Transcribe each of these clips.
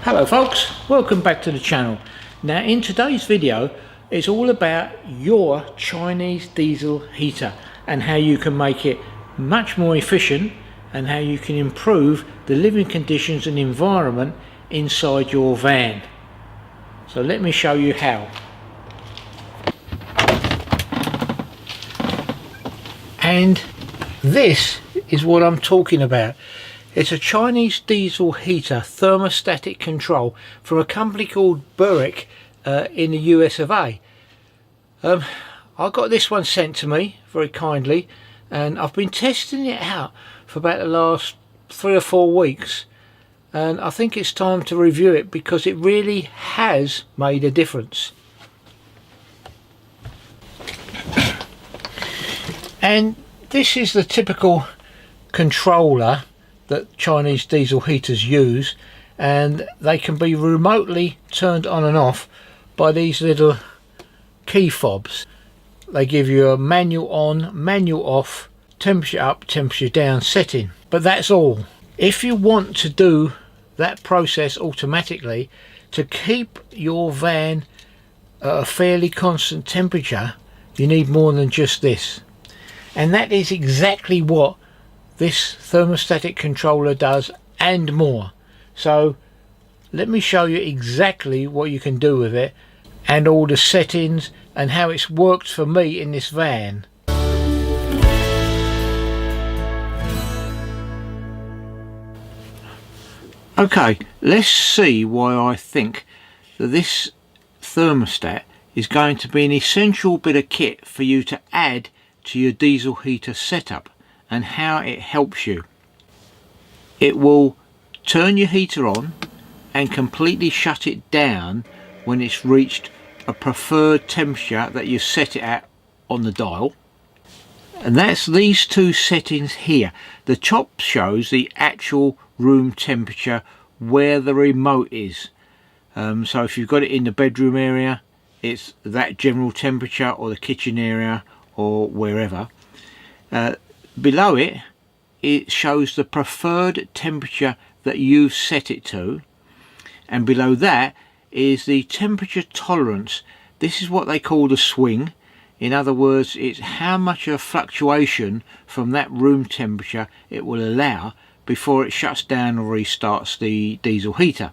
Hello folks, welcome back to the channel. Now in today's video it's all about your Chinese diesel heater and how you can make it much more efficient and how you can improve the living conditions and environment inside your van. So let me show you how. And this is what I'm talking about. It's a Chinese diesel heater thermostatic control from a company called Berwick in the US of A. I got this one sent to me very kindly, and I've been testing it out for about the last 3 or 4 weeks, and I think it's time to review it because it really has made a difference. And this is the typical controller that Chinese diesel heaters use, and they can be remotely turned on and off by these little key fobs. They give you a manual on, manual off, temperature up, temperature down setting, but that's all. If you want to do that process automatically to keep your van at a fairly constant temperature, you need more than just this, and that is exactly what this thermostatic controller does and more. So let me show you exactly what you can do with it and all the settings and how it's worked for me in this van. Okay, let's see why I think that this thermostat is going to be an essential bit of kit for you to add to your diesel heater setup, and how it helps you. It will turn your heater on and completely shut it down when it's reached a preferred temperature that you set it at on the dial, and that's these two settings here. The top shows the actual room temperature where the remote is, so if you've got it in the bedroom area, it's that general temperature, or the kitchen area, or wherever. Below it, it shows the preferred temperature that you've set it to, and below that is the temperature tolerance. This is what they call the swing. In other words, it's how much of a fluctuation from that room temperature it will allow before it shuts down or restarts the diesel heater.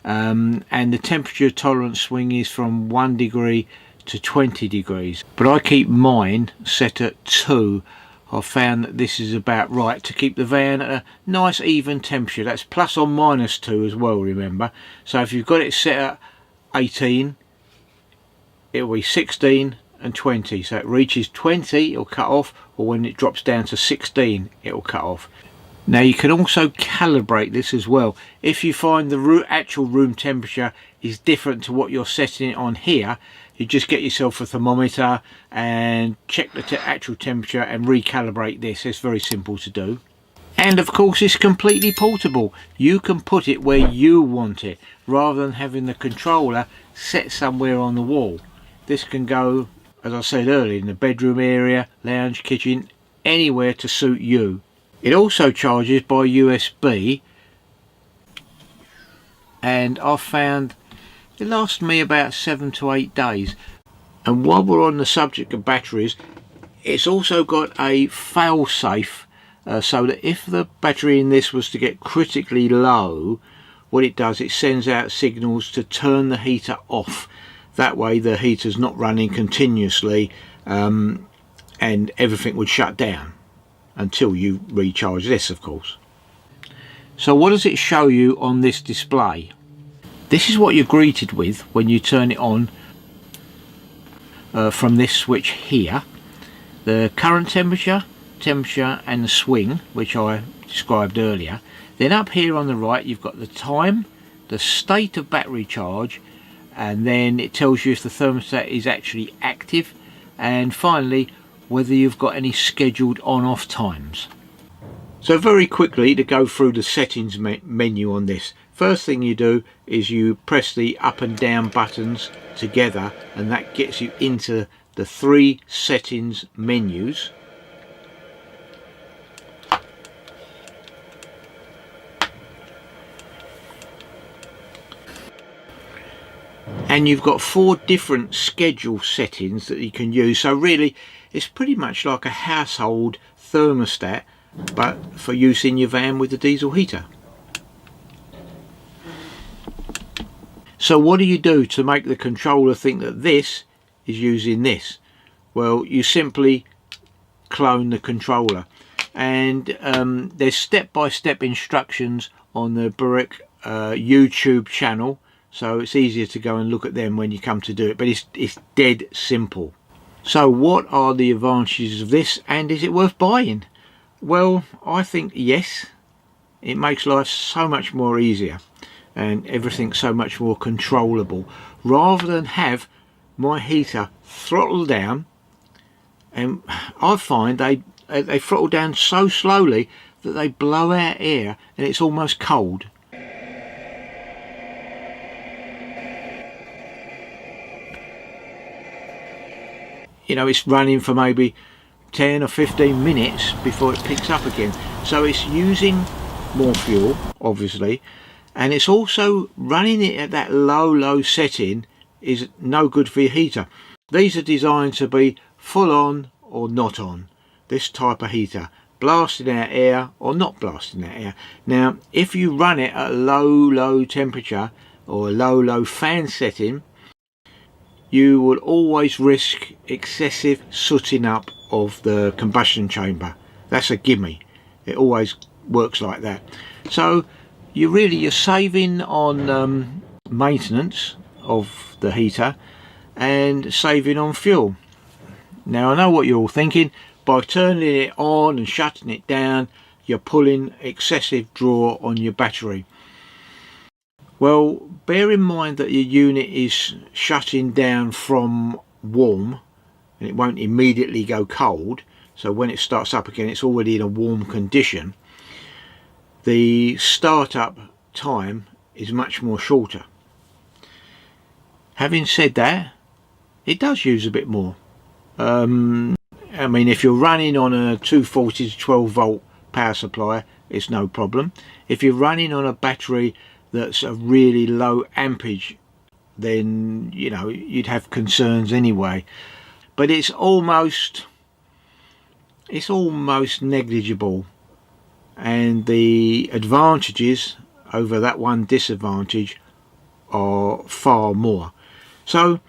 And the temperature tolerance swing is from 1 degree to 20 degrees, but I keep mine set at 2. I've found that this is about right to keep the van at a nice even temperature. That's plus or minus 2 as well, remember. So if you've got it set at 18, it will be 16 and 20. So it reaches 20, it'll cut off, or when it drops down to 16, it'll cut off. Now you can also calibrate this as well. If you find the actual room temperature is different to what you're setting it on here, you just get yourself a thermometer and check the actual temperature and recalibrate this. It's very simple to do, and of course it's completely portable. You can put it where you want it rather than having the controller set somewhere on the wall. This can go, as I said earlier, in the bedroom area, lounge, kitchen, anywhere to suit you. It also charges by USB, and I've found it lasts me about 7 to 8 days. And while we're on the subject of batteries, it's also got a fail-safe, so that if the battery in this was to get critically low, what it does, it sends out signals to turn the heater off. That way the heater's not running continuously, and everything would shut down until you recharge this, of course. So what does it show you on this display? This is what you're greeted with when you turn it on from this switch here. The current temperature, and the swing, which I described earlier. Then up here on the right you've got the time, the state of battery charge, and then it tells you if the thermostat is actually active, and finally whether you've got any scheduled on-off times. So very quickly to go through the settings menu on this. First thing you do is you press the up and down buttons together, and that gets you into the 3 settings menus. and you've got 4 different schedule settings that you can use. So really it's pretty much like a household thermostat, but for use in your van with the diesel heater. So what do you do to make the controller think that this is using this? Well, you simply clone the controller, and there's step-by-step instructions on the Bureck YouTube channel, so it's easier to go and look at them when you come to do it, but it's dead simple. So what are the advantages of this, and is it worth buying? Well, I think yes. It makes life so much more easier and everything so much more controllable, rather than have my heater throttle down. And I find they throttle down so slowly that they blow out air and it's almost cold. You know, it's running for maybe 10 or 15 minutes before it picks up again. So it's using more fuel, obviously, and it's also running it at that low setting is no good for your heater. These are designed to be full on or not on, this type of heater, blasting out air or not blasting out air. Now if you run it at a low temperature or a low fan setting, you will always risk excessive sooting up of the combustion chamber. That's a gimme. It always works like that. So you're saving on maintenance of the heater and saving on fuel. Now I know what you're all thinking, by turning it on and shutting it down you're pulling excessive draw on your battery. Well, bear in mind that your unit is shutting down from warm and it won't immediately go cold, so when it starts up again it's already in a warm condition. The startup time is much more shorter. Having said that, it does use a bit more. I mean, if you're running on a 240 to 12 volt power supply, it's no problem. If you're running on a battery that's a really low ampage, then you know you'd have concerns anyway. But it's almost negligible, and the advantages over that one disadvantage are far more. So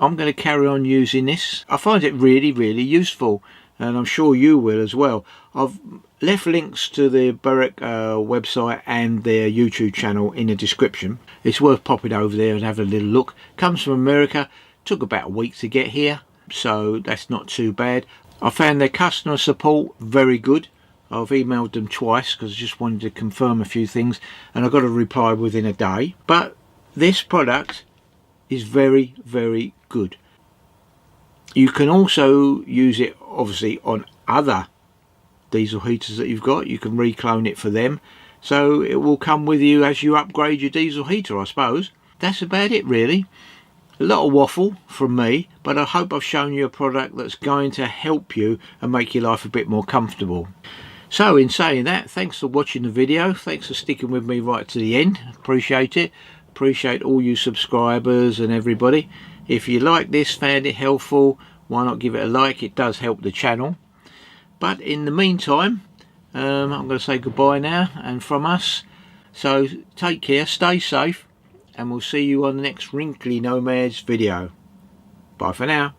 I'm going to carry on using this. I find it really useful, and I'm sure you will as well. I've left links to the Berwick website and their YouTube channel in the description. It's worth popping over there and having a little look. Comes from America, took about a week to get here, so that's not too bad. I found their customer support very good. I've emailed them twice because I just wanted to confirm a few things, and I got a reply within a day. But this product is very good. You can also use it obviously on other diesel heaters that you've got. You can reclone it for them, so it will come with you as you upgrade your diesel heater, I suppose. That's about it really. A lot of waffle from me, but I hope I've shown you a product that's going to help you and make your life a bit more comfortable. So in saying that, thanks for watching the video. Thanks for sticking with me right to the end. Appreciate it. Appreciate all you subscribers and everybody. If you like this, found it helpful, why not give it a like? It does help the channel. But in the meantime, I'm going to say goodbye now, and from us, so take care, stay safe, and we'll see you on the next Wrinkly Nomads video. Bye for now.